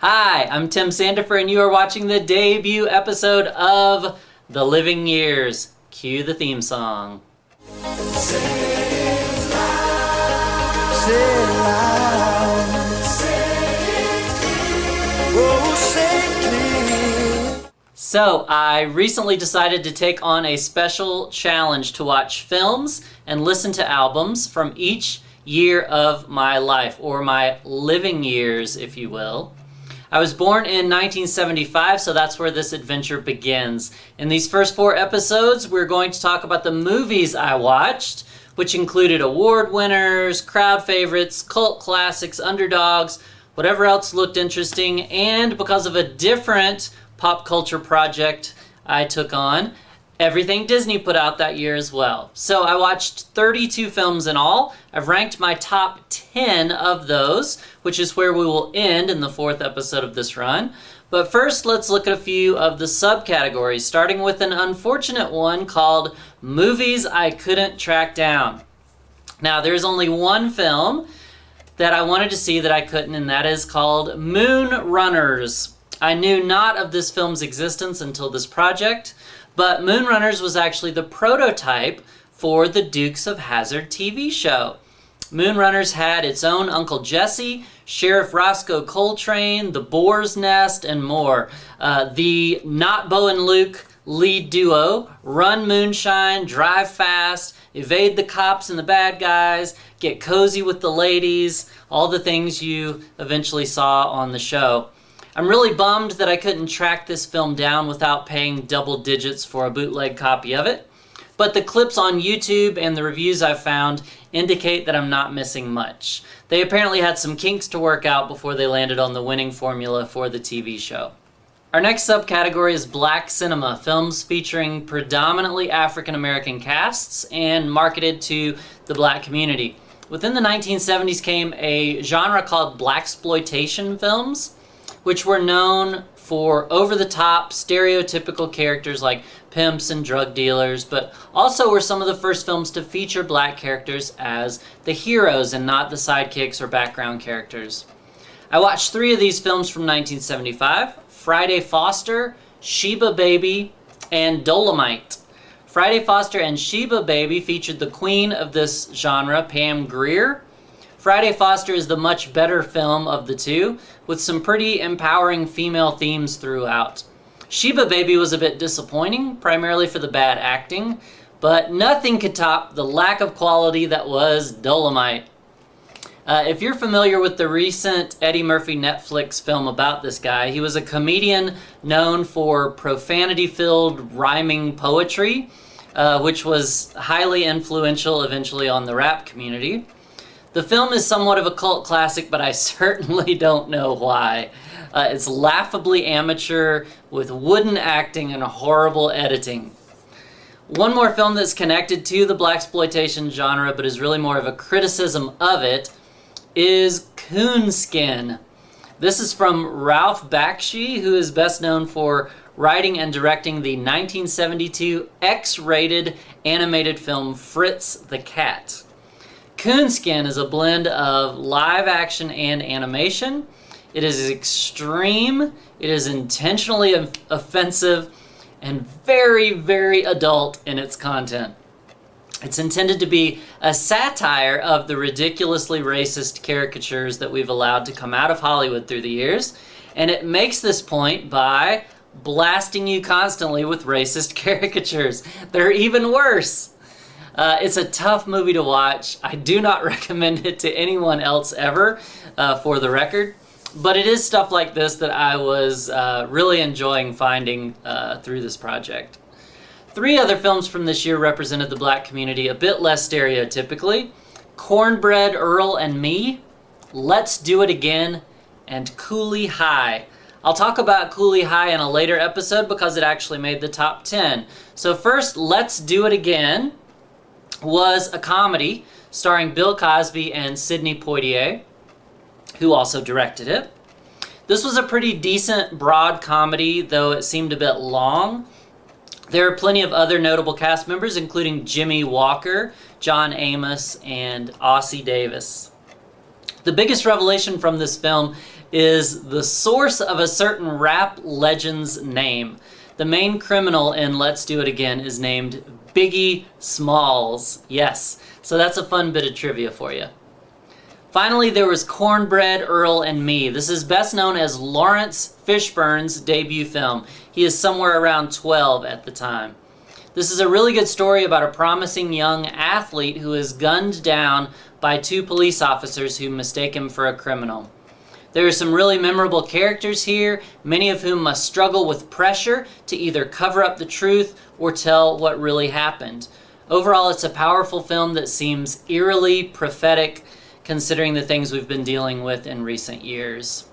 Hi, I'm Tim Sandifer, and you are watching the debut episode of The Living Years. Cue the theme song. Say it loud, say it loud, say it clear. So, I recently decided to take on a special challenge to watch films and listen to albums from each year of my life, or my living years, if you will. I was born in 1975, so that's where this adventure begins. In these first 4 episodes, we're going to talk about the movies I watched, which included award winners, crowd favorites, cult classics, underdogs, whatever else looked interesting, and because of a different pop culture project I took on, everything Disney put out that year as well. So I watched 32 films in all. I've ranked my top 10 of those, which is where we will end in the 4th episode of this run. But first, let's look at a few of the subcategories, starting with an unfortunate one called Movies I Couldn't Track Down. Now, there's only one film that I wanted to see that I couldn't, and that is called Moon Runners. I knew not of this film's existence until this project, but Moon Runners was actually the prototype for the Dukes of Hazzard TV show. Moon Runners had its own Uncle Jesse, Sheriff Roscoe Coltrane, the Boar's Nest, and more. The Not Bo and Luke lead duo run moonshine, drive fast, evade the cops and the bad guys, get cozy with the ladies, all the things you eventually saw on the show. I'm really bummed that I couldn't track this film down without paying double digits for a bootleg copy of it, but the clips on YouTube and the reviews I've found indicate that I'm not missing much. They apparently had some kinks to work out before they landed on the winning formula for the TV show. Our next subcategory is Black Cinema, films featuring predominantly African American casts and marketed to the Black community. Within the 1970s came a genre called Blaxploitation films, which were known for over-the-top, stereotypical characters like pimps and drug dealers, but also were some of the first films to feature black characters as the heroes and not the sidekicks or background characters. I watched 3 of these films from 1975, Friday Foster, Sheba Baby, and Dolomite. Friday Foster and Sheba Baby featured the queen of this genre, Pam Grier. Friday Foster is the much better film of the two, with some pretty empowering female themes throughout. Sheba Baby was a bit disappointing, primarily for the bad acting, but nothing could top the lack of quality that was Dolomite. If you're familiar with the recent Eddie Murphy Netflix film about this guy, he was a comedian known for profanity-filled rhyming poetry, which was highly influential eventually on the rap community. The film is somewhat of a cult classic, but I certainly don't know why. It's laughably amateur with wooden acting and horrible editing. One more film that's connected to the blaxploitation genre, but is really more of a criticism of it, is Coonskin. This is from Ralph Bakshi, who is best known for writing and directing the 1972 X-rated animated film Fritz the Cat. Coonskin is a blend of live action and animation. It is extreme, it is intentionally offensive, and very, very adult in its content. It's intended to be a satire of the ridiculously racist caricatures that we've allowed to come out of Hollywood through the years, and it makes this point by blasting you constantly with racist caricatures. They're even worse. It's a tough movie to watch. I do not recommend it to anyone else ever, for the record. But it is stuff like this that I was really enjoying finding through this project. 3 other films from this year represented the black community a bit less stereotypically. Cornbread Earl and Me, Let's Do It Again, and Cooley High. I'll talk about Cooley High in a later episode because it actually made the top 10. So first, Let's Do It Again was a comedy starring Bill Cosby and Sidney Poitier, who also directed it. This was a pretty decent, broad comedy, though it seemed a bit long. There are plenty of other notable cast members, including Jimmy Walker, John Amos, and Ossie Davis. The biggest revelation from this film is the source of a certain rap legend's name. The main criminal in Let's Do It Again is named Biggie Smalls. Yes, so that's a fun bit of trivia for you. Finally, there was Cornbread, Earl, and Me. This is best known as Lawrence Fishburne's debut film. He is somewhere around 12 at the time. This is a really good story about a promising young athlete who is gunned down by two police officers who mistake him for a criminal. There are some really memorable characters here, many of whom must struggle with pressure to either cover up the truth or tell what really happened. Overall, it's a powerful film that seems eerily prophetic considering the things we've been dealing with in recent years.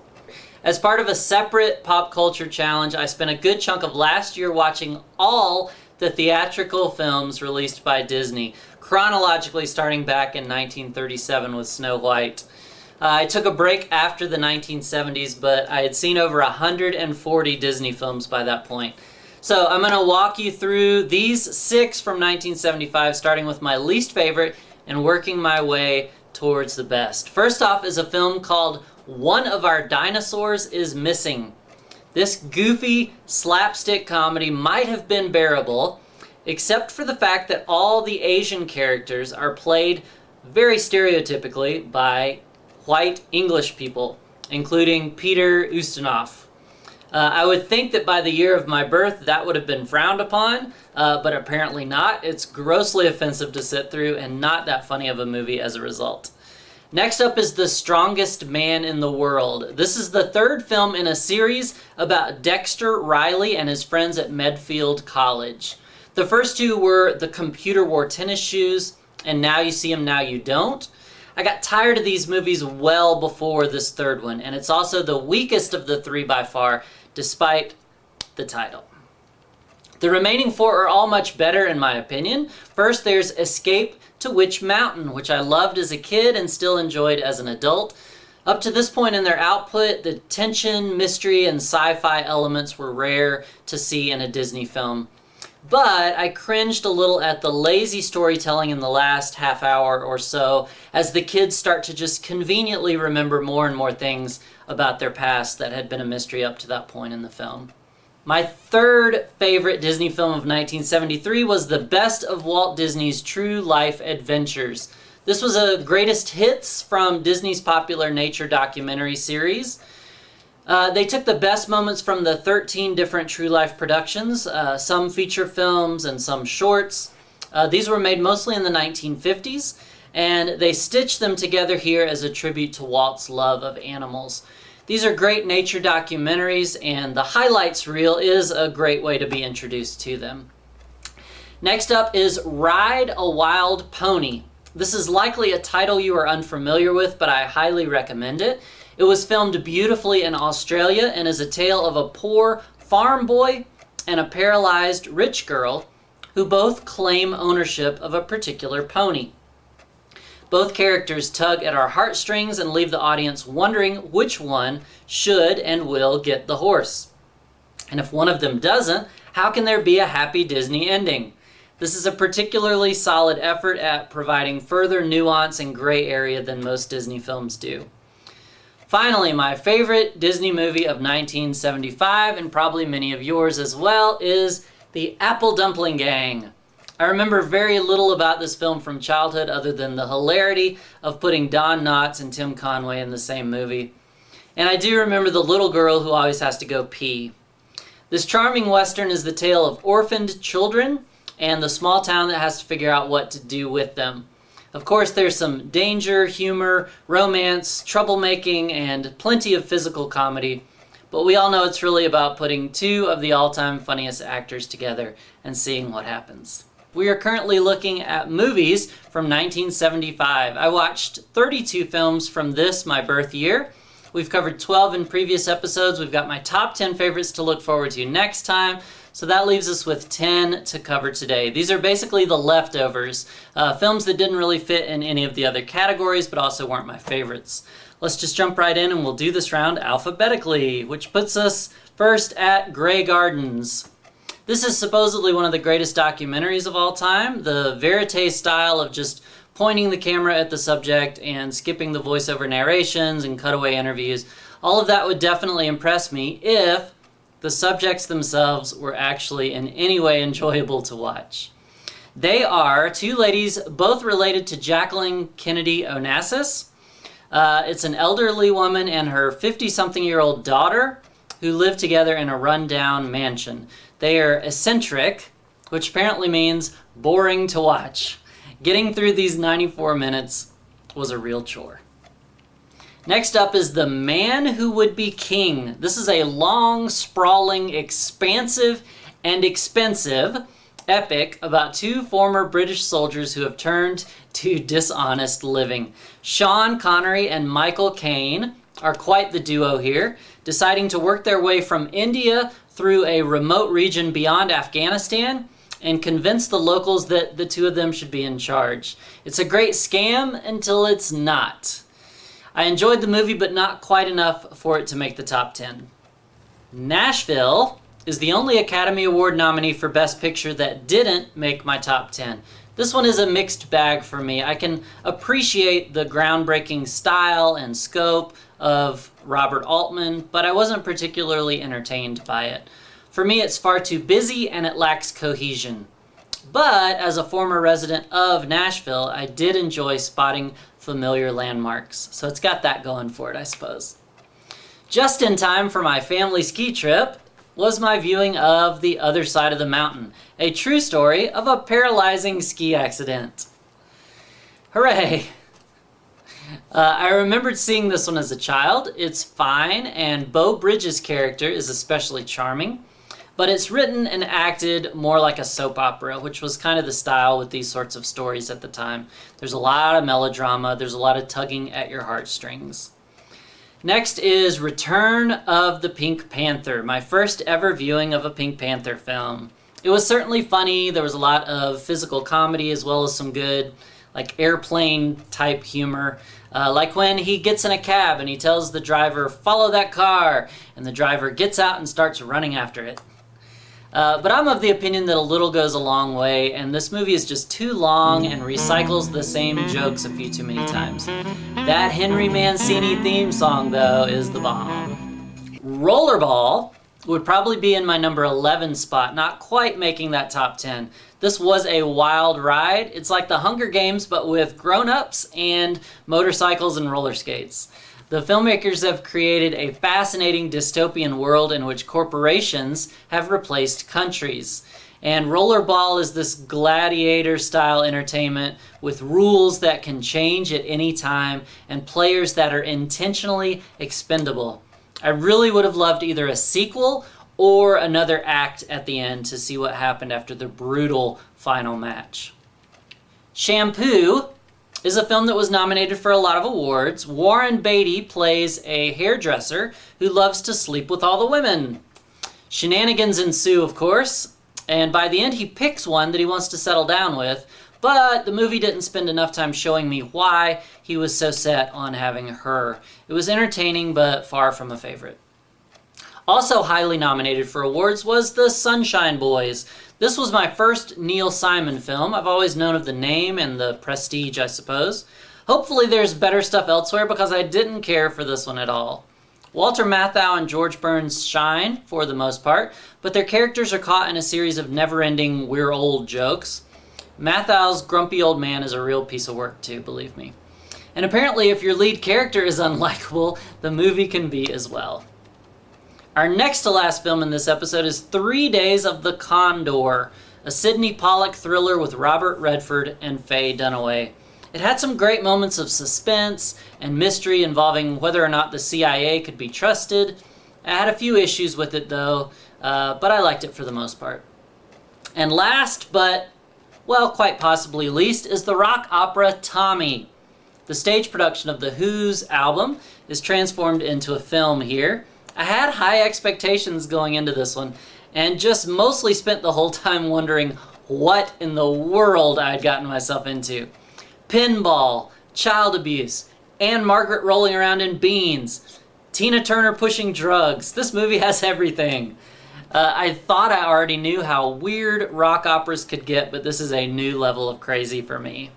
As part of a separate pop culture challenge, I spent a good chunk of last year watching all the theatrical films released by Disney, chronologically starting back in 1937 with Snow White. I took a break after the 1970s, but I had seen over 140 Disney films by that point. So I'm going to walk you through these 6 from 1975, starting with my least favorite and working my way towards the best. First off is a film called One of Our Dinosaurs is Missing. This goofy slapstick comedy might have been bearable, except for the fact that all the Asian characters are played very stereotypically by white English people, including Peter Ustinov. I would think that by the year of my birth that would have been frowned upon, but apparently not. It's grossly offensive to sit through and not that funny of a movie as a result. Next up is The Strongest Man in the World. This is the third film in a series about Dexter Riley and his friends at Medfield College. The first two were The Computer Wore Tennis Shoes and Now You See 'Em, Now You Don't. I got tired of these movies well before this third one, and it's also the weakest of the three by far, despite the title. The remaining 4 are all much better in my opinion. First, there's Escape to Witch Mountain, which I loved as a kid and still enjoyed as an adult. Up to this point in their output, the tension, mystery, and sci-fi elements were rare to see in a Disney film. But I cringed a little at the lazy storytelling in the last half hour or so as the kids start to just conveniently remember more and more things about their past that had been a mystery up to that point in the film. My third favorite Disney film of 1973 was the best of Walt Disney's true life adventures. This was a greatest hits from Disney's popular nature documentary series. They took the best moments from the 13 different true life productions, some feature films and some shorts. These were made mostly in the 1950s, and they stitched them together here as a tribute to Walt's love of animals. These are great nature documentaries, and the highlights reel is a great way to be introduced to them. Next up is Ride a Wild Pony. This is likely a title you are unfamiliar with, but I highly recommend it. It was filmed beautifully in Australia and is a tale of a poor farm boy and a paralyzed rich girl who both claim ownership of a particular pony. Both characters tug at our heartstrings and leave the audience wondering which one should and will get the horse. And if one of them doesn't, how can there be a happy Disney ending? This is a particularly solid effort at providing further nuance and gray area than most Disney films do. Finally, my favorite Disney movie of 1975, and probably many of yours as well, is The Apple Dumpling Gang. I remember very little about this film from childhood other than the hilarity of putting Don Knotts and Tim Conway in the same movie. And I do remember the little girl who always has to go pee. This charming Western is the tale of orphaned children and the small town that has to figure out what to do with them. Of course, there's some danger, humor, romance, troublemaking, and plenty of physical comedy. But we all know it's really about putting 2 of the all-time funniest actors together and seeing what happens. We are currently looking at movies from 1975. I watched 32 films from this, my birth year. We've covered 12 in previous episodes. We've got my top 10 favorites to look forward to next time. So that leaves us with 10 to cover today. These are basically the leftovers, films that didn't really fit in any of the other categories, but also weren't my favorites. Let's just jump right in and we'll do this round alphabetically, which puts us first at Grey Gardens. This is supposedly one of the greatest documentaries of all time. The verite style of just pointing the camera at the subject and skipping the voiceover narrations and cutaway interviews All of that would definitely impress me if the subjects themselves were actually in any way enjoyable to watch. They are two ladies both related to Jacqueline Kennedy Onassis. It's an elderly woman and her 50-something-year-old daughter who live together in a rundown mansion. They are eccentric, which apparently means boring to watch. Getting through these 94 minutes was a real chore. Next up is The Man Who Would Be King. This is a long, sprawling, expansive, and expensive epic about two former British soldiers who have turned to dishonest living. Sean Connery and Michael Caine are quite the duo here, deciding to work their way from India through a remote region beyond Afghanistan and convince the locals that the two of them should be in charge. It's a great scam until it's not. I enjoyed the movie, but not quite enough for it to make the top 10. Nashville is the only Academy Award nominee for Best Picture that didn't make my top 10. This one is a mixed bag for me. I can appreciate the groundbreaking style and scope of Robert Altman, but I wasn't particularly entertained by it. For me, it's far too busy and it lacks cohesion. But as a former resident of Nashville, I did enjoy spotting familiar landmarks. So it's got that going for it, I suppose. Just in time for my family ski trip was my viewing of The Other Side of the Mountain, a true story of a paralyzing ski accident. Hooray! I remembered seeing this one as a child. It's fine, and Beau Bridges' character is especially charming, but it's written and acted more like a soap opera, which was kind of the style with these sorts of stories at the time. There's a lot of melodrama, there's a lot of tugging at your heartstrings. Next is Return of the Pink Panther, my first ever viewing of a Pink Panther film. It was certainly funny. There was a lot of physical comedy as well as some good like airplane type humor. Like when he gets in a cab and he tells the driver, follow that car, and the driver gets out and starts running after it. But I'm of the opinion that a little goes a long way, and this movie is just too long and recycles the same jokes a few too many times. That Henry Mancini theme song, though, is the bomb. Rollerball would probably be in my number 11 spot, not quite making that top 10. This was a wild ride. It's like the Hunger Games, but with grown-ups and motorcycles and roller skates. The filmmakers have created a fascinating dystopian world in which corporations have replaced countries. And Rollerball is this gladiator-style entertainment with rules that can change at any time and players that are intentionally expendable. I really would have loved either a sequel or another act at the end to see what happened after the brutal final match. Shampoo is a film that was nominated for a lot of awards. Warren Beatty plays a hairdresser who loves to sleep with all the women. Shenanigans ensue, of course, and by the end he picks one that he wants to settle down with, but the movie didn't spend enough time showing me why he was so set on having her. It was entertaining, but far from a favorite. Also highly nominated for awards was The Sunshine Boys. This was my first Neil Simon film. I've always known of the name and the prestige, I suppose. Hopefully there's better stuff elsewhere because I didn't care for this one at all. Walter Matthau and George Burns shine for the most part, but their characters are caught in a series of never-ending we're old jokes. Mathau's grumpy old man is a real piece of work too, believe me. And apparently if your lead character is unlikable, the movie can be as well. Our next to last film in this episode is 3 Days of the Condor, a Sidney Pollack thriller with Robert Redford and Faye Dunaway. It had some great moments of suspense and mystery involving whether or not the CIA could be trusted. I had a few issues with it though, but I liked it for the most part. And last, but well, quite possibly least, is the rock opera Tommy. The stage production of The Who's album is transformed into a film here. I had high expectations going into this one, and just mostly spent the whole time wondering what in the world I had gotten myself into. Pinball, child abuse, Anne Margaret rolling around in beans, Tina Turner pushing drugs. This movie has everything. I thought I already knew how weird rock operas could get, but this is a new level of crazy for me.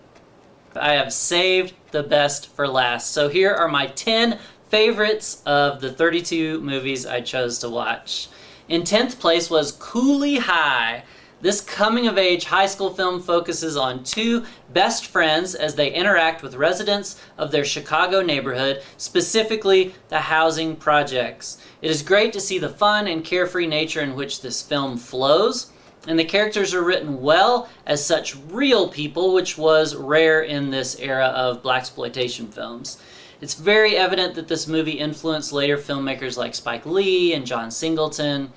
I have saved the best for last. So here are my 10 favorites of the 32 movies I chose to watch. In 10th place was Cooley High. This coming-of-age high school film focuses on two best friends as they interact with residents of their Chicago neighborhood, specifically the housing projects. It is great to see the fun and carefree nature in which this film flows, and the characters are written well as such real people, which was rare in this era of blaxploitation films. It's very evident that this movie influenced later filmmakers like Spike Lee and John Singleton.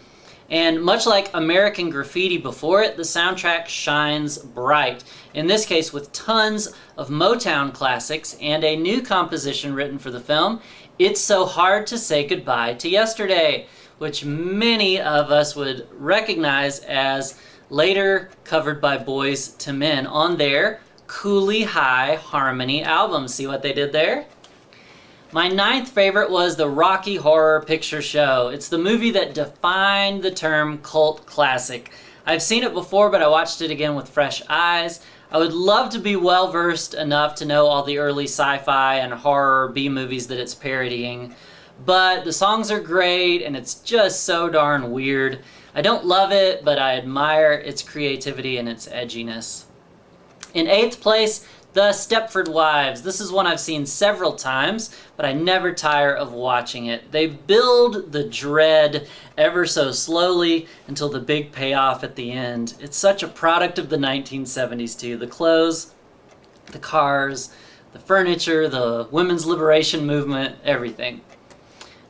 And much like American Graffiti before it, the soundtrack shines bright. In this case, with tons of Motown classics and a new composition written for the film, It's So Hard to Say Goodbye to Yesterday, which many of us would recognize as later covered by Boys to Men on their Cooley High Harmony album. See what they did there? My 9th favorite was the Rocky Horror Picture Show. It's the movie that defined the term cult classic. I've seen it before, but I watched it again with fresh eyes. I would love to be well-versed enough to know all the early sci-fi and horror B-movies that it's parodying, but the songs are great and it's just so darn weird. I don't love it, but I admire its creativity and its edginess. In 8th place, The Stepford Wives. This is one I've seen several times, but I never tire of watching it. They build the dread ever so slowly until the big payoff at the end. It's such a product of the 1970s too. The clothes, the cars, the furniture, the women's liberation movement, everything.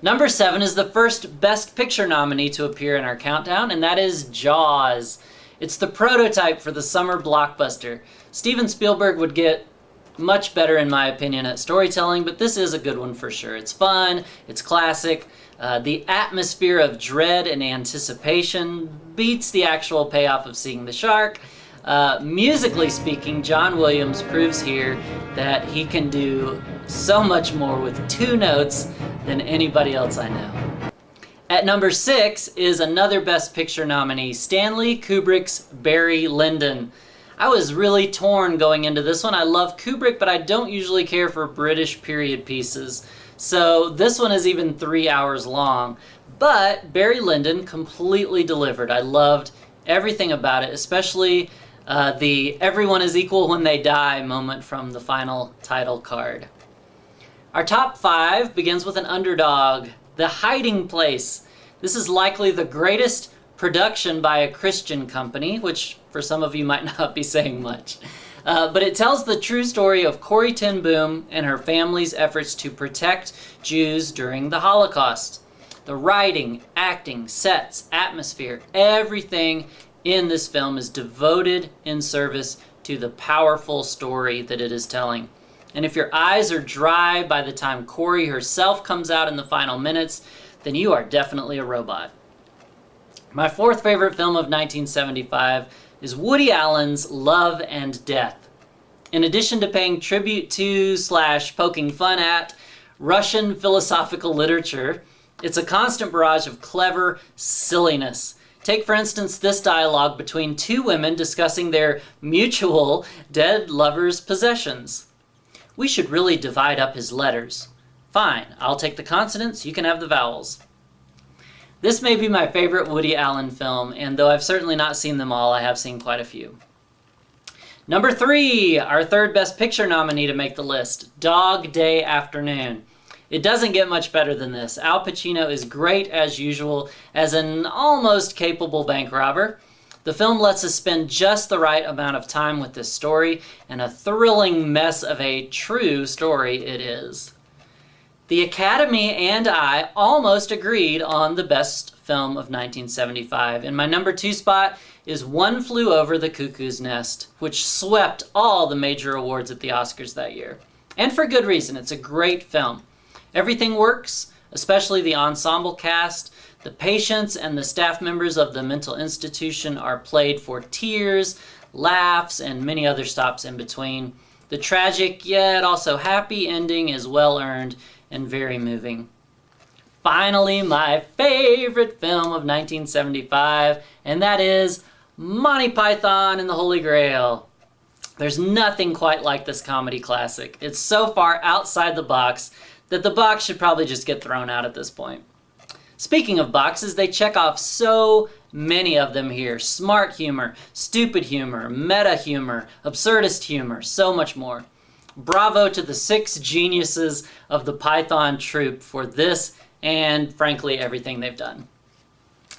Number 7 is the first Best Picture nominee to appear in our countdown, and that is Jaws. It's the prototype for the summer blockbuster. Steven Spielberg would get much better, in my opinion, at storytelling, but this is a good one for sure. It's fun, it's classic. The atmosphere of dread and anticipation beats the actual payoff of seeing the shark. Musically speaking, John Williams proves here that he can do so much more with 2 notes than anybody else I know. At number 6 is another Best Picture nominee, Stanley Kubrick's Barry Lyndon. I was really torn going into this one. I love Kubrick, but I don't usually care for British period pieces. So this one is even 3 hours long. But Barry Lyndon completely delivered. I loved everything about it, especially the everyone is equal when they die moment from the final title card. Our top 5 begins with an underdog, The Hiding Place. This is likely the greatest production by a Christian company, which for some of you might not be saying much. But it tells the true story of Corrie ten Boom and her family's efforts to protect Jews during the Holocaust. The writing, acting, sets, atmosphere, everything in this film is devoted in service to the powerful story that it is telling. And if your eyes are dry by the time Corrie herself comes out in the final minutes, then you are definitely a robot. My 4th favorite film of 1975 is Woody Allen's Love and Death. In addition to paying tribute to / poking fun at Russian philosophical literature, it's a constant barrage of clever silliness. Take, for instance, this dialogue between 2 women discussing their mutual dead lover's possessions. We should really divide up his letters. Fine, I'll take the consonants, you can have the vowels. This may be my favorite Woody Allen film, and though I've certainly not seen them all, I have seen quite a few. Number 3, our 3rd Best Picture nominee to make the list, Dog Day Afternoon. It doesn't get much better than this. Al Pacino is great as usual as an almost capable bank robber. The film lets us spend just the right amount of time with this story, and a thrilling mess of a true story it is. The Academy and I almost agreed on the best film of 1975, and my number 2 spot is One Flew Over the Cuckoo's Nest, which swept all the major awards at the Oscars that year. And for good reason, it's a great film. Everything works, especially the ensemble cast. The patients and the staff members of the mental institution are played for tears, laughs, and many other stops in between. The tragic yet also happy ending is well earned and very moving. Finally, my favorite film of 1975, and that is Monty Python and the Holy Grail. There's nothing quite like this comedy classic. It's so far outside the box that the box should probably just get thrown out at this point. Speaking of boxes, they check off so many of them here. Smart humor, stupid humor, meta humor, absurdist humor, so much more. Bravo to the 6 geniuses of the Python troupe for this and, frankly, everything they've done.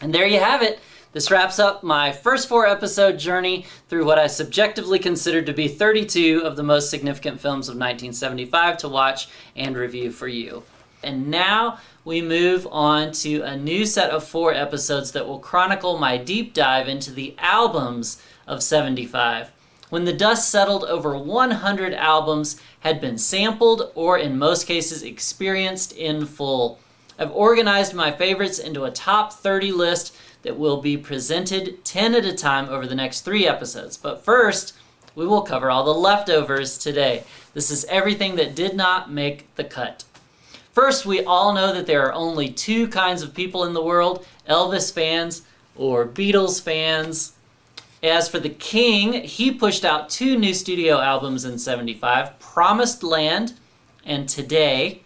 And there you have it. This wraps up my first 4-episode journey through what I subjectively considered to be 32 of the most significant films of 1975 to watch and review for you. And now we move on to a new set of 4 episodes that will chronicle my deep dive into the albums of 75. When the dust settled, over 100 albums had been sampled or in most cases experienced in full. I've organized my favorites into a top 30 list that will be presented 10 at a time over the next 3 episodes. But first, we will cover all the leftovers today. This is everything that did not make the cut. First, we all know that there are only 2 kinds of people in the world, Elvis fans or Beatles fans. As for the King, he pushed out 2 new studio albums in 75, Promised Land and Today.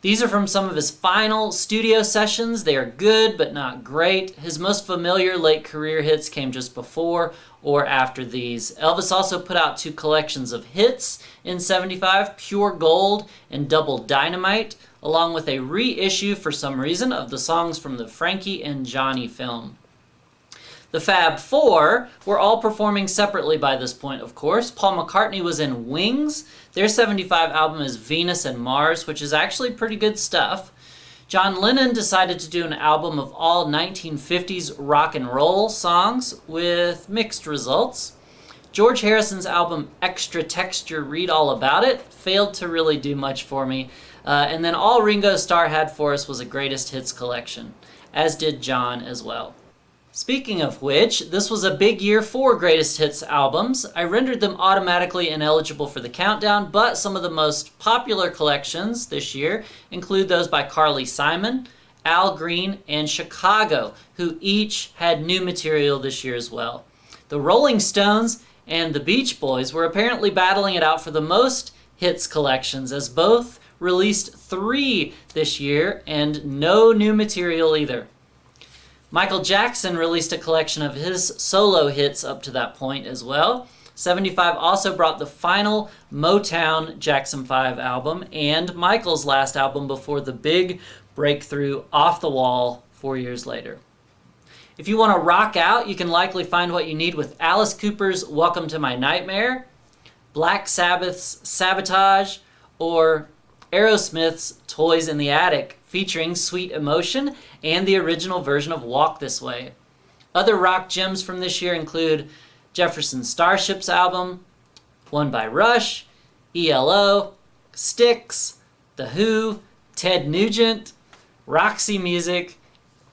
These are from some of his final studio sessions. They are good, but not great. His most familiar late career hits came just before or after these. Elvis also put out 2 collections of hits in 75, Pure Gold and Double Dynamite, along with a reissue for some reason of the songs from the Frankie and Johnny film. The Fab Four were all performing separately by this point, of course. Paul McCartney was in Wings. Their 75 album is Venus and Mars, which is actually pretty good stuff. John Lennon decided to do an album of all 1950s rock and roll songs with mixed results. George Harrison's album Extra Texture, Read All About It failed to really do much for me. And then all Ringo Starr had for us was a greatest hits collection, as did John as well. Speaking of which, this was a big year for greatest hits albums. I rendered them automatically ineligible for the countdown, but some of the most popular collections this year include those by Carly Simon, Al Green, and Chicago, who each had new material this year as well. The Rolling Stones and the Beach Boys were apparently battling it out for the most hits collections, as both released 3 this year and no new material either. Michael Jackson released a collection of his solo hits up to that point as well. 75 also brought the final Motown Jackson 5 album and Michael's last album before the big breakthrough Off the Wall 4 years later. If you want to rock out, you can likely find what you need with Alice Cooper's Welcome to My Nightmare, Black Sabbath's Sabotage, or Aerosmith's Toys in the Attic, featuring Sweet Emotion and the original version of Walk This Way. Other rock gems from this year include Jefferson Starship's album, one by Rush, ELO, Styx, The Who, Ted Nugent, Roxy Music,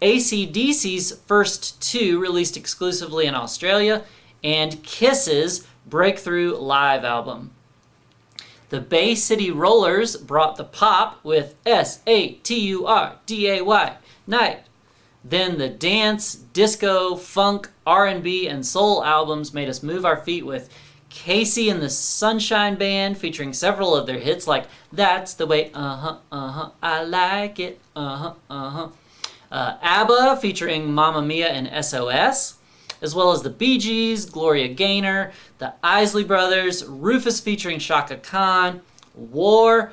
AC/DC's first 2 released exclusively in Australia, and Kiss's Breakthrough Live album. The Bay City Rollers brought the pop with SATURDAY, Night. Then the dance, disco, funk, R&B, and soul albums made us move our feet with Casey and the Sunshine Band, featuring several of their hits like That's the Way, I Like It, ABBA featuring Mamma Mia and SOS, as well as the Bee Gees, Gloria Gaynor, the Isley Brothers, Rufus featuring Shaka Khan, War,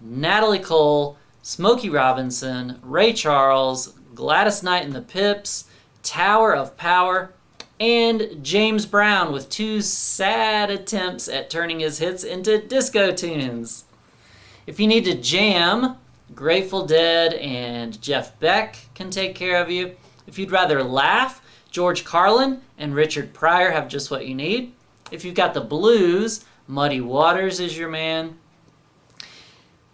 Natalie Cole, Smokey Robinson, Ray Charles, Gladys Knight and the Pips, Tower of Power, and James Brown with 2 sad attempts at turning his hits into disco tunes. If you need to jam, Grateful Dead and Jeff Beck can take care of you. If you'd rather laugh, George Carlin and Richard Pryor have just what you need. If you've got the blues, Muddy Waters is your man.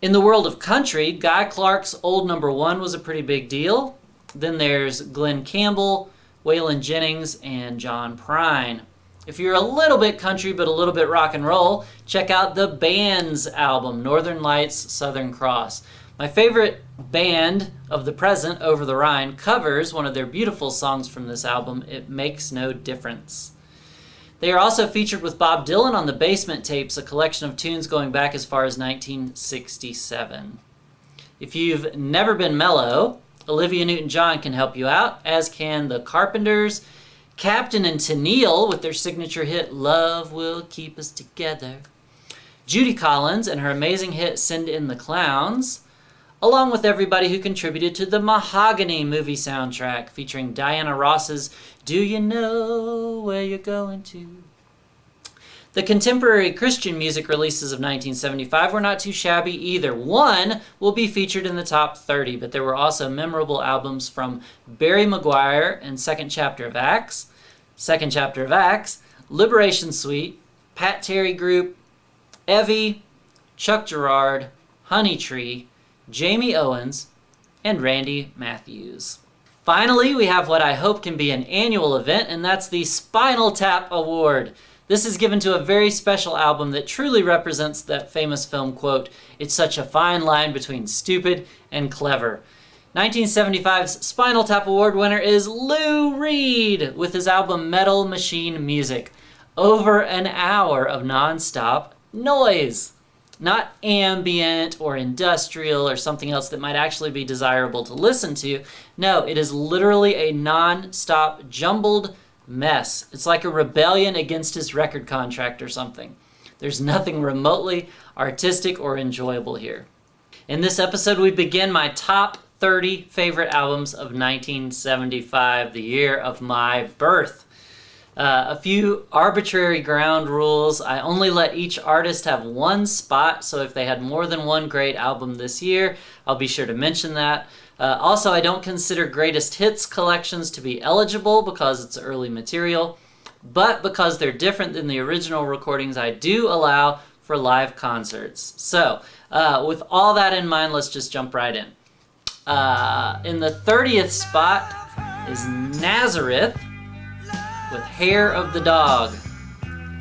In the world of country, Guy Clark's Old Number One was a pretty big deal. Then there's Glenn Campbell, Waylon Jennings, and John Prine. If you're a little bit country but a little bit rock and roll, check out the Band's album, Northern Lights, Southern Cross. My favorite band of the present, Over the Rhine, covers one of their beautiful songs from this album, It Makes No Difference. They are also featured with Bob Dylan on the Basement Tapes, a collection of tunes going back as far as 1967. If you've never been mellow, Olivia Newton-John can help you out, as can the Carpenters, Captain and Tennille with their signature hit, Love Will Keep Us Together, Judy Collins and her amazing hit, Send in the Clowns, along with everybody who contributed to the Mahogany movie soundtrack, featuring Diana Ross's Do You Know Where You're Going To? The contemporary Christian music releases of 1975 were not too shabby either. One will be featured in the top 30, but there were also memorable albums from Barry Maguire and Second Chapter of Acts, Liberation Suite, Pat Terry Group, Evie, Chuck Girard, Honey Tree, Jamie Owens, and Randy Matthews. Finally, we have what I hope can be an annual event, and that's the Spinal Tap Award. This is given to a very special album that truly represents that famous film quote, "It's such a fine line between stupid and clever." 1975's Spinal Tap Award winner is Lou Reed with his album Metal Machine Music. Over an hour of non-stop noise. Not ambient or industrial or something else that might actually be desirable to listen to. No, it is literally a non-stop jumbled mess. It's like a rebellion against his record contract or something. There's nothing remotely artistic or enjoyable here. In this episode, we begin my top 30 favorite albums of 1975, the year of my birth. A few arbitrary ground rules. I only let each artist have one spot, so if they had more than one great album this year, I'll be sure to mention that. Also, I don't consider greatest hits collections to be eligible because it's early material, but because they're different than the original recordings, I do allow for live concerts. So, with all that in mind, let's just jump right in. In the 30th spot is Nazareth with Hair of the Dog.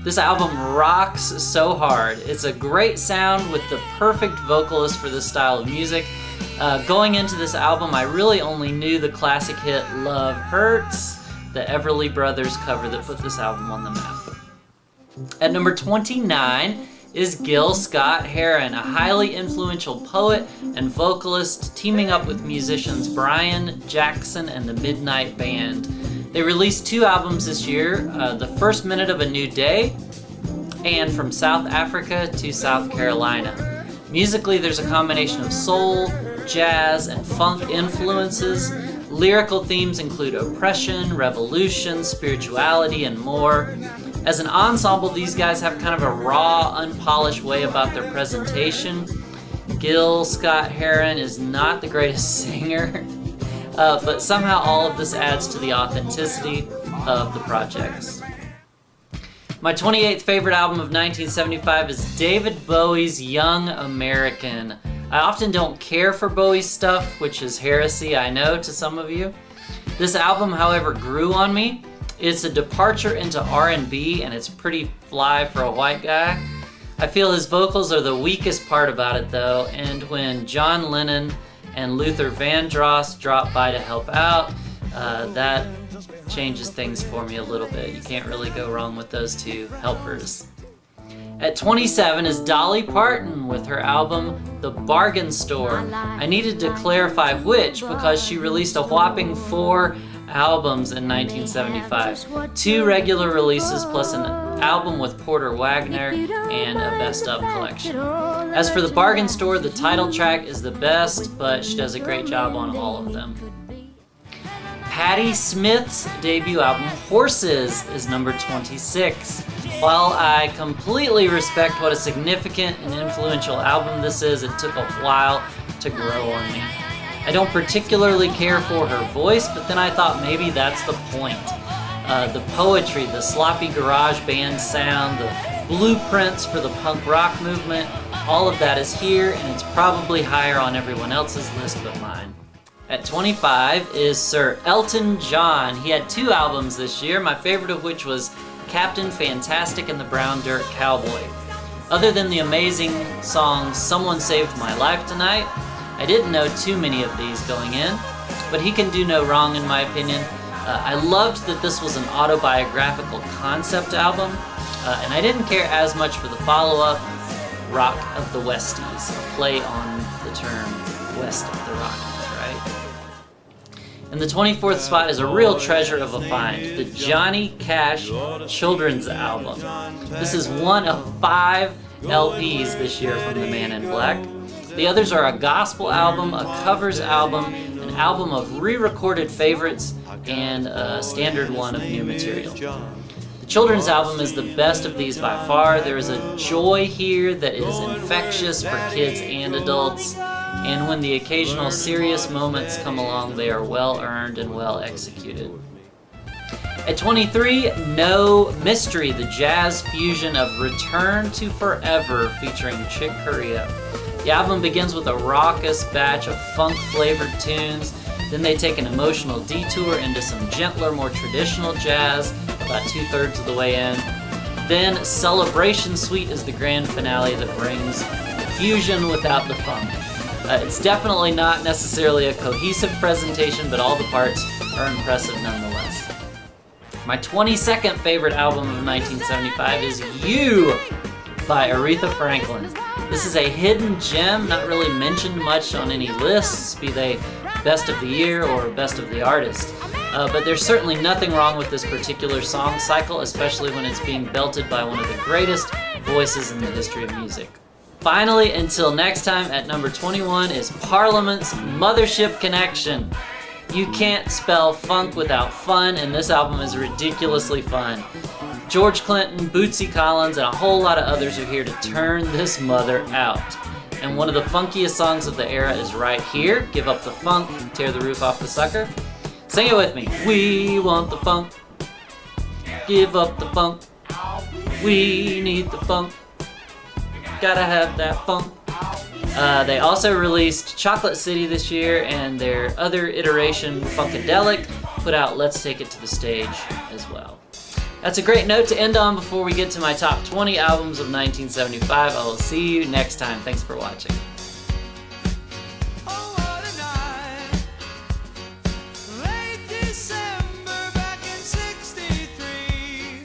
This album rocks so hard. It's a great sound with the perfect vocalist for this style of music. Going into this album, I really only knew the classic hit Love Hurts, the Everly Brothers cover that put this album on the map. At number 29 is Gil Scott-Heron, a highly influential poet and vocalist teaming up with musicians Brian Jackson and the Midnight Band. They released 2 albums this year, The First Minute of a New Day and From South Africa to South Carolina. Musically, there's a combination of soul, jazz, and funk influences. Lyrical themes include oppression, revolution, spirituality, and more. As an ensemble, these guys have kind of a raw, unpolished way about their presentation. Gil Scott-Heron is not the greatest singer, but somehow all of this adds to the authenticity of the projects. My 28th favorite album of 1975 is David Bowie's Young American. I often don't care for Bowie's stuff, which is heresy, I know, to some of you. This album, however, grew on me. It's a departure into R&B, and it's pretty fly for a white guy. I feel his vocals are the weakest part about it, though, and when John Lennon and Luther Vandross drop by to help out, that changes things for me a little bit. You can't really go wrong with those two helpers. At 27 is Dolly Parton with her album The Bargain Store. I needed to clarify which because she released a whopping 4 albums in 1975. 2 regular releases plus an album with Porter Wagner and a best of collection. As for The Bargain Store, the title track is the best, but she does a great job on all of them. Patti Smith's debut album, Horses, is number 26. While I completely respect what a significant and influential album this is, it took a while to grow on me. I don't particularly care for her voice, but then I thought maybe that's the point. The poetry, the sloppy garage band sound, the blueprints for the punk rock movement, all of that is here, and it's probably higher on everyone else's list but mine. At 25 is Sir Elton John. He had 2 albums this year, my favorite of which was Captain Fantastic and the Brown Dirt Cowboy. Other than the amazing song Someone Saved My Life Tonight, I didn't know too many of these going in, but he can do no wrong in my opinion. I loved that this was an autobiographical concept album, and I didn't care as much for the follow-up, Rock of the Westies, a play on the term best of the Rockies, right? And the 24th spot is a real treasure of a find, the Johnny Cash Children's Album. This is one of 5 LPs this year from the Man in Black. The others are a gospel album, a covers album, an album of re-recorded favorites, and a standard one of new material. The children's album is the best of these by far. There is a joy here that is infectious for kids and adults, and when the occasional serious moments come along, they are well earned and well executed. At 23, No Mystery, the jazz fusion of Return to Forever featuring Chick Corea. The album begins with a raucous batch of funk-flavored tunes, then they take an emotional detour into some gentler, more traditional jazz, about 2/3 of the way in. Then Celebration Suite is the grand finale that brings fusion without the funk. It's definitely not necessarily a cohesive presentation, but all the parts are impressive nonetheless. My 22nd favorite album of 1975 is You by Aretha Franklin. This is a hidden gem, not really mentioned much on any lists, be they best of the year or best of the artist. But there's certainly nothing wrong with this particular song cycle, especially when it's being belted by one of the greatest voices in the history of music. Finally, until next time, at number 21 is Parliament's Mothership Connection. You can't spell funk without fun, and this album is ridiculously fun. George Clinton, Bootsy Collins, and a whole lot of others are here to turn this mother out. And one of the funkiest songs of the era is right here. Give up the funk, tear the roof off the sucker. Sing it with me. We want the funk. Give up the funk. We need the funk. Gotta have that funk. They also released Chocolate City this year, and their other iteration, Funkadelic, put out Let's Take It to the Stage as well. That's a great note to end on before we get to my top 20 albums of 1975. I will see you next time. Thanks for watching. Oh, what a night. Late December back in '63.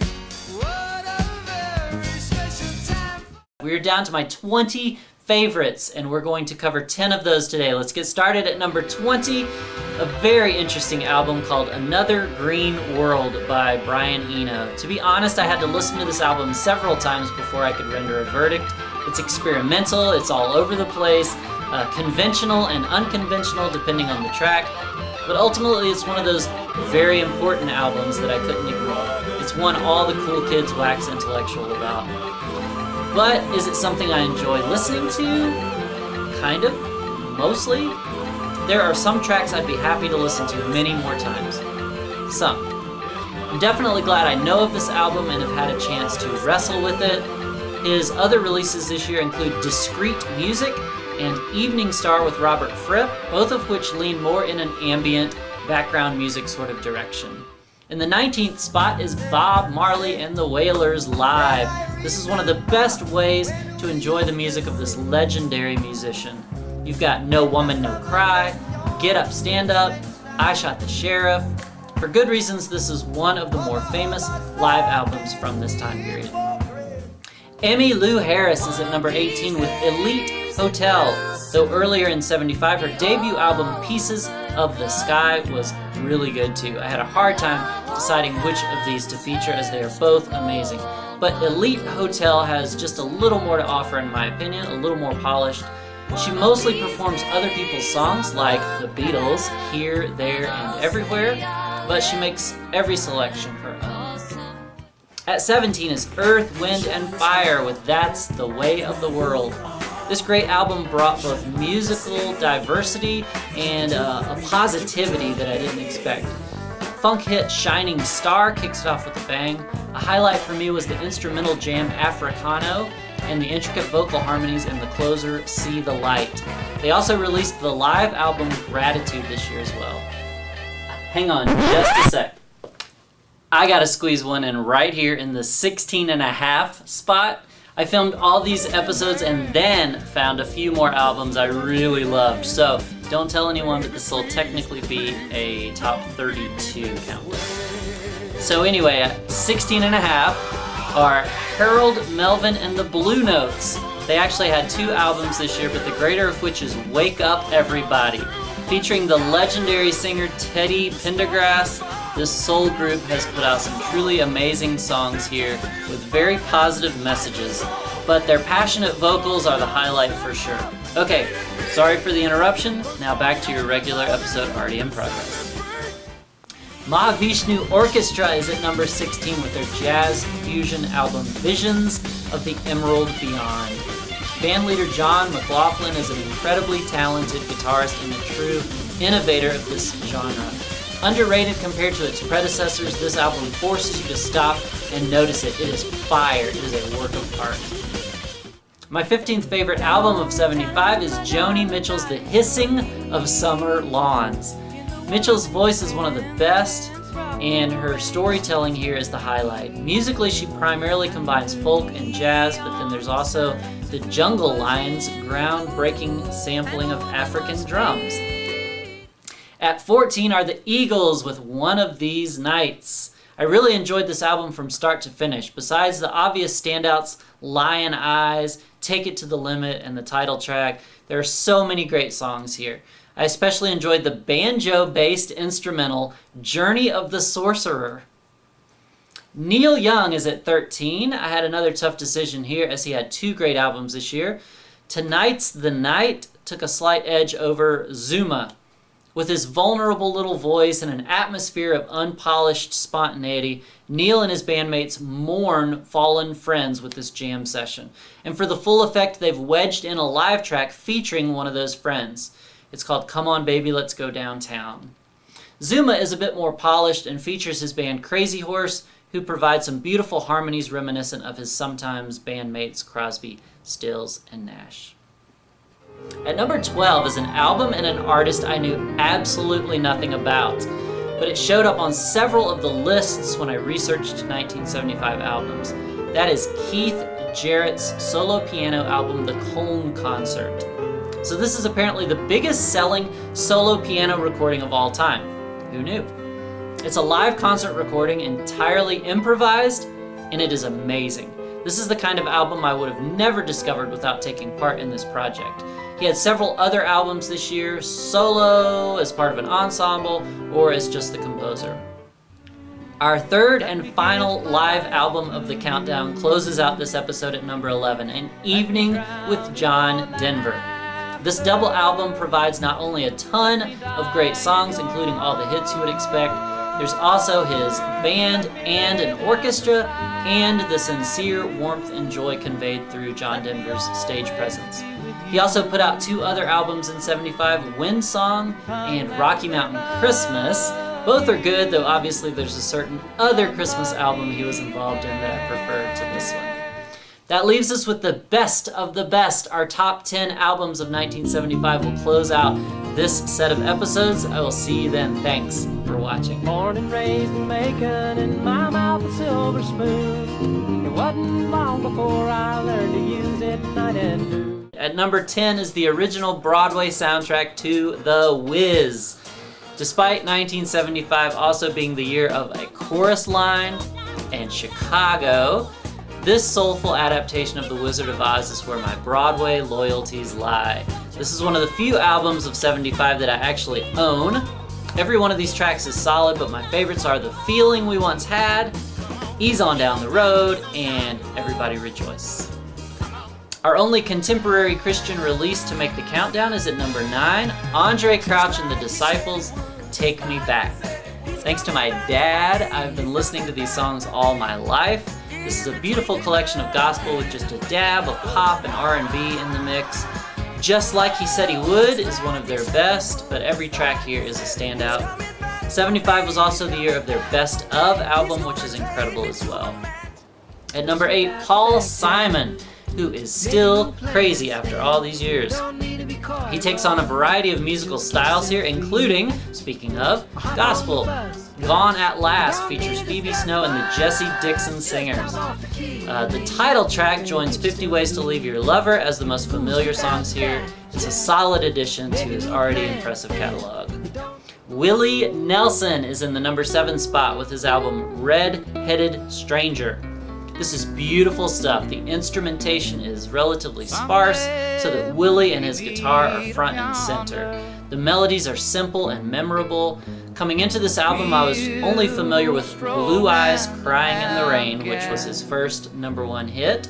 What a very special time. We're down to my 20 favorites, and we're going to cover 10 of those today. Let's get started at number 20, a very interesting album called Another Green World by Brian Eno. To be honest, I had to listen to this album several times before I could render a verdict. It's experimental, it's all over the place, conventional and unconventional depending on the track, but ultimately it's one of those very important albums that I couldn't ignore. It's one all the cool kids wax intellectual about. But is it something I enjoy listening to? Kind of. Mostly. There are some tracks I'd be happy to listen to many more times. Some. I'm definitely glad I know of this album and have had a chance to wrestle with it. His other releases this year include Discreet Music and Evening Star with Robert Fripp, both of which lean more in an ambient, background music sort of direction. In the 19th spot is Bob Marley and the Wailers Live. This is one of the best ways to enjoy the music of this legendary musician. You've got No Woman, No Cry, Get Up, Stand Up, I Shot the Sheriff. For good reasons, this is one of the more famous live albums from this time period. Emmylou Harris is at number 18 with Elite Hotel. Though earlier in '75, her debut album, Pieces of the Sky, was really good too. I had a hard time deciding which of these to feature as they are both amazing. But Elite Hotel has just a little more to offer in my opinion, a little more polished. She mostly performs other people's songs like the Beatles, Here, There, and Everywhere, but she makes every selection her own. At 17 is Earth, Wind, and Fire with That's the Way of the World. This great album brought both musical diversity and a positivity that I didn't expect. Funk hit Shining Star kicks it off with a bang. A highlight for me was the instrumental jam Africano and the intricate vocal harmonies in the closer See the Light. They also released the live album Gratitude this year as well. Hang on just a sec. I gotta squeeze one in right here in the 16.5 spot. I filmed all these episodes and then found a few more albums I really loved. So don't tell anyone, but this will technically be a top 32 countdown. So anyway, at 16.5 are Harold Melvin and the Blue Notes They actually had 2 albums this year, but the greater of which is Wake Up Everybody. Featuring the legendary singer Teddy Pendergrass, this soul group has put out some truly amazing songs here with very positive messages, but their passionate vocals are the highlight for sure. Okay, sorry for the interruption. Now back to your regular episode already in progress. Mahavishnu Orchestra is at number 16 with their jazz fusion album Visions of the Emerald Beyond. Bandleader John McLaughlin is an incredibly talented guitarist and a true innovator of this genre. Underrated compared to its predecessors, this album forces you to stop and notice it. It is fire. It is a work of art. My 15th favorite album of 75 is Joni Mitchell's The Hissing of Summer Lawns. Mitchell's voice is one of the best, and her storytelling here is the highlight. Musically, she primarily combines folk and jazz, but then there's also the Jungle Lion's groundbreaking sampling of African drums. At 14 are the Eagles with One of These Nights. I really enjoyed this album from start to finish. Besides the obvious standouts, Lion Eyes, Take It to the Limit, and the title track, there are so many great songs here. I especially enjoyed the banjo-based instrumental Journey of the Sorcerer. Neil Young is at 13. I had another tough decision here as he had 2 great albums this year. Tonight's the Night took a slight edge over Zuma. With his vulnerable little voice and an atmosphere of unpolished spontaneity, Neil and his bandmates mourn fallen friends with this jam session. And for the full effect, they've wedged in a live track featuring one of those friends. It's called Come On Baby, Let's Go Downtown. Zuma is a bit more polished and features his band Crazy Horse, who provides some beautiful harmonies reminiscent of his sometimes bandmates Crosby, Stills, and Nash. At number 12 is an album and an artist I knew absolutely nothing about, but it showed up on several of the lists when I researched 1975 albums. That is Keith Jarrett's solo piano album, The Cone Concert. So this is apparently the biggest selling solo piano recording of all time. Who knew? It's a live concert recording, entirely improvised, and it is amazing. This is the kind of album I would have never discovered without taking part in this project. He had several other albums this year, solo, as part of an ensemble, or as just the composer. Our third and final live album of the countdown closes out this episode at number 11, An Evening with John Denver. This double album provides not only a ton of great songs, including all the hits you would expect, there's also his band and an orchestra, and the sincere warmth and joy conveyed through John Denver's stage presence. He also put out 2 other albums in 75, Wind Song and Rocky Mountain Christmas. Both are good, though obviously there's a certain other Christmas album he was involved in that I prefer to this one. That leaves us with the best of the best. Our top 10 albums of 1975 will close out this set of episodes. I will see you then. Thanks for watching. Born and raised in Macon, and my mouth a silver spoon. It wasn't long before I learned to use it night and noon. At number 10 is the original Broadway soundtrack to The Wiz. Despite 1975 also being the year of A Chorus Line and Chicago, this soulful adaptation of The Wizard of Oz is where my Broadway loyalties lie. This is one of the few albums of 75 that I actually own. Every one of these tracks is solid, but my favorites are The Feeling We Once Had, Ease On Down the Road, and Everybody Rejoice. Our only contemporary Christian release to make the countdown is at number 9, Andre Crouch and the Disciples, Take Me Back. Thanks to my dad, I've been listening to these songs all my life. This is a beautiful collection of gospel with just a dab of pop and R&B in the mix. Just Like He Said He Would is one of their best, but every track here is a standout. 75 was also the year of their Best Of album, which is incredible as well. At number 8, Paul Simon, who is still crazy after all these years. He takes on a variety of musical styles here, including, speaking of, gospel. Gone at Last features Phoebe Snow and the Jesse Dixon Singers. The title track joins 50 Ways to Leave Your Lover as the most familiar songs here. It's a solid addition to his already impressive catalog. Willie Nelson is in the number 7 spot with his album Red-Headed Stranger. This is beautiful stuff. The instrumentation is relatively sparse so that Willie and his guitar are front and center. The melodies are simple and memorable. Coming into this album, I was only familiar with Blue Eyes Crying in the Rain, which was his first #1 hit,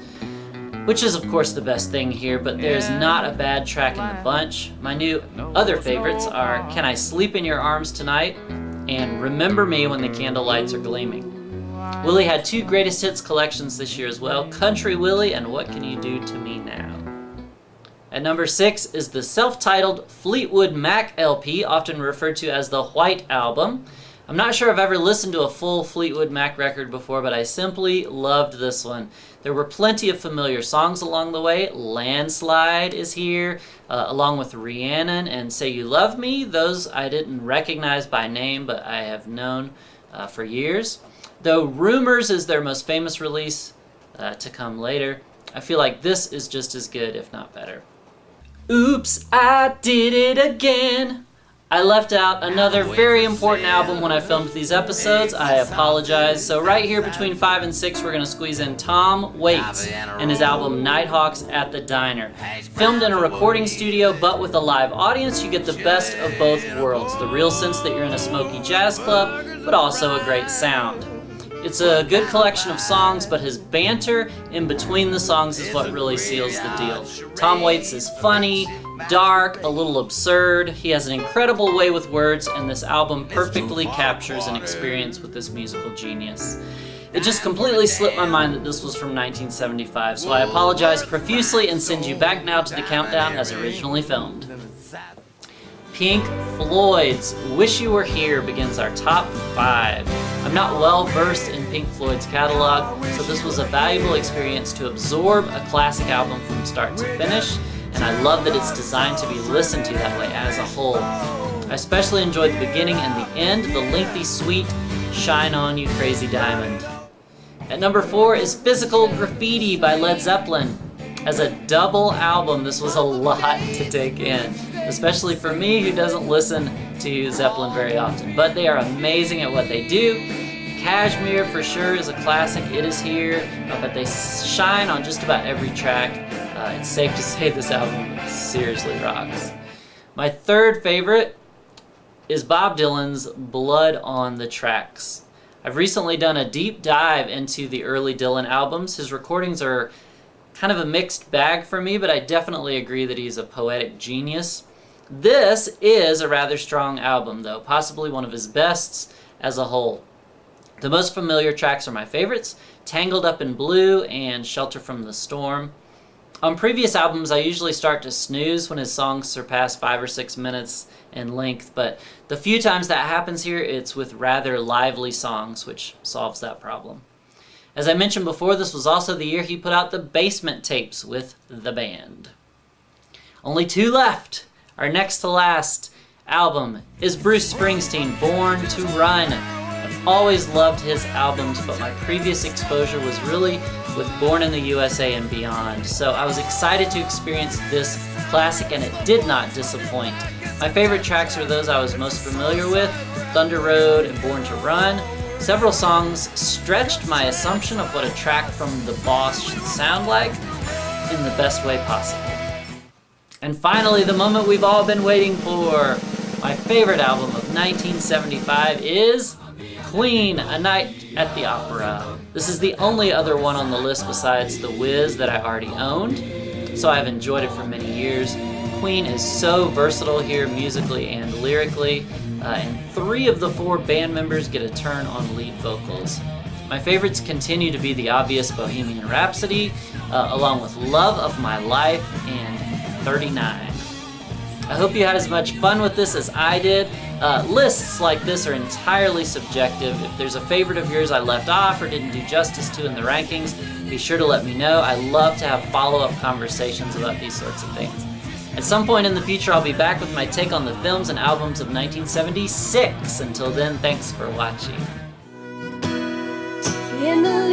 which is of course the best thing here, but there's not a bad track in the bunch. My new other favorites are Can I Sleep in Your Arms Tonight and Remember Me When the Candlelights Are Gleaming. Willie had 2 greatest hits collections this year as well, Country Willie and What Can You Do to Me Now. At number 6 is the self-titled Fleetwood Mac LP, often referred to as the White Album. I'm not sure I've ever listened to a full Fleetwood Mac record before, but I simply loved this one. There were plenty of familiar songs along the way. Landslide is here, along with Rhiannon and Say You Love Me. Those I didn't recognize by name, but I have known for years. Though Rumors is their most famous release to come later, I feel like this is just as good, if not better. Oops, I did it again. I left out another very important album when I filmed these episodes. I apologize. So right here between 5 and 6, we're going to squeeze in Tom Waits and his album Nighthawks at the Diner. Filmed in a recording studio but with a live audience, you get the best of both worlds. The real sense that you're in a smoky jazz club, but also a great sound. It's a good collection of songs, but his banter in between the songs is what really seals the deal. Tom Waits is funny, dark, a little absurd. He has an incredible way with words, and this album perfectly captures an experience with this musical genius. It just completely slipped my mind that this was from 1975, so I apologize profusely and send you back now to the countdown as originally filmed. Pink Floyd's Wish You Were Here begins our top 5. I'm not well versed in Pink Floyd's catalog, so this was a valuable experience to absorb a classic album from start to finish, and I love that it's designed to be listened to that way as a whole. I especially enjoyed the beginning and the end, the lengthy, sweet Shine On You Crazy Diamond. At number 4 is Physical Graffiti by Led Zeppelin. As a double album, this was a lot to take in, especially for me who doesn't listen to Zeppelin very often. But they are amazing at what they do. Kashmir for sure is a classic, It Is Here, but they shine on just about every track. It's safe to say this album seriously rocks. My third favorite is Bob Dylan's Blood on the Tracks. I've recently done a deep dive into the early Dylan albums. His recordings are kind of a mixed bag for me, but I definitely agree that he's a poetic genius. This is a rather strong album, though, possibly one of his bests as a whole. The most familiar tracks are my favorites, Tangled Up in Blue and Shelter from the Storm. On previous albums, I usually start to snooze when his songs surpass 5 or 6 minutes in length, but the few times that happens here, it's with rather lively songs, which solves that problem. As I mentioned before, this was also the year he put out the Basement Tapes with the band. Only 2 left. Our next to last album is Bruce Springsteen, Born to Run. I've always loved his albums, but my previous exposure was really with Born in the USA and Beyond, so I was excited to experience this classic, and it did not disappoint. My favorite tracks are those I was most familiar with, Thunder Road and Born to Run. Several songs stretched my assumption of what a track from The Boss should sound like in the best way possible. And finally, the moment we've all been waiting for. My favorite album of 1975 is Queen, A Night at the Opera. This is the only other one on the list besides The Wiz that I already owned, so I've enjoyed it for many years. Queen is so versatile here musically and lyrically, and 3 of the 4 band members get a turn on lead vocals. My favorites continue to be the obvious Bohemian Rhapsody, along with Love of My Life and 39. I hope you had as much fun with this as I did. Lists like this are entirely subjective. If there's a favorite of yours I left off or didn't do justice to in the rankings, be sure to let me know. I love to have follow-up conversations about these sorts of things. At some point in the future, I'll be back with my take on the films and albums of 1976. Until then, thanks for watching. In the